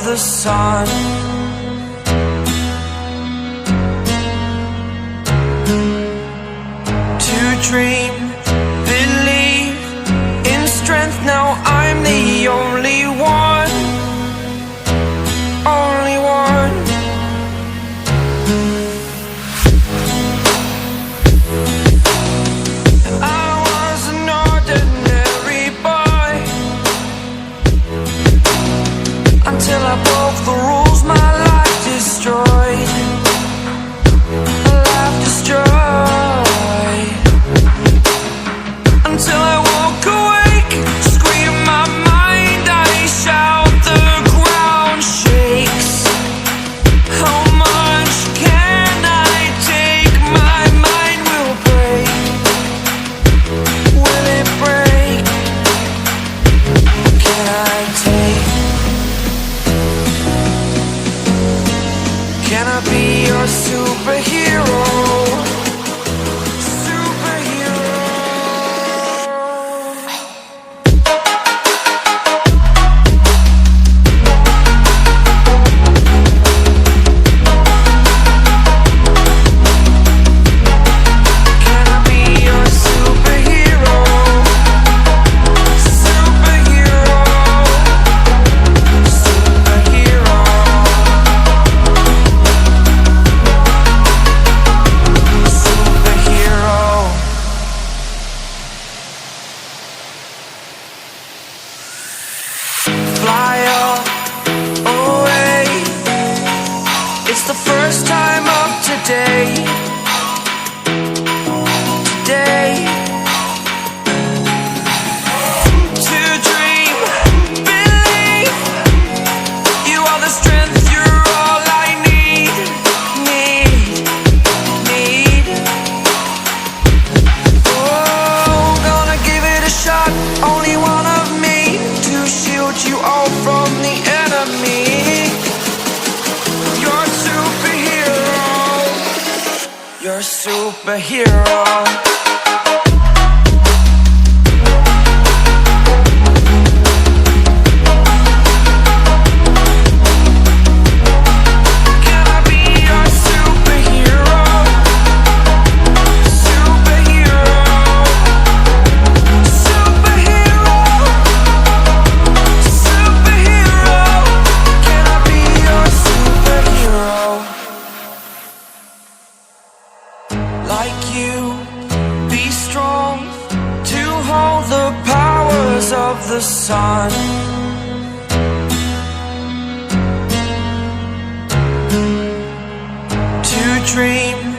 the sun. To dream, believe in strength. Now I'm the only one, only one. I was an ordinary boy until I broke the rules. My life destroyed, a life destroyed. Until I woke awake, scream my mind, I shout, the ground shakes. How much can I take? My mind will break. Will it break? Can I take? Can I be your superhero? Fly away. It's the first time of today. Today. To dream, believe. You are the strength, you're all I need. Need. Oh, gonna give it a shot. Only one of me to shield you all from the enemy. You're a superhero. You're a superhero. Like you, be strong to hold the powers of the sun. To dream,